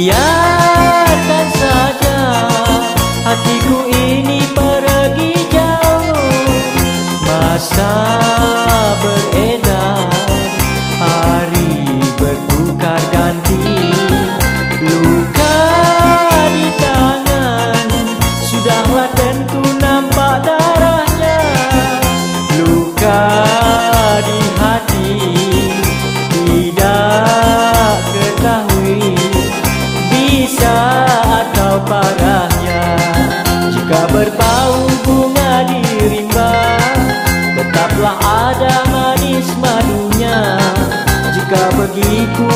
Biarkan saja hatiku ini pergi jauh. Masa beredar, hari bertukar ganti. Luka di tangan, sudahlah tentu nampak darahnya. Luka di hati, tidak ketahui bisa atau parahnya. Jika berbau bunga di rimba, tetaplah ada manis madunya. Jika begitu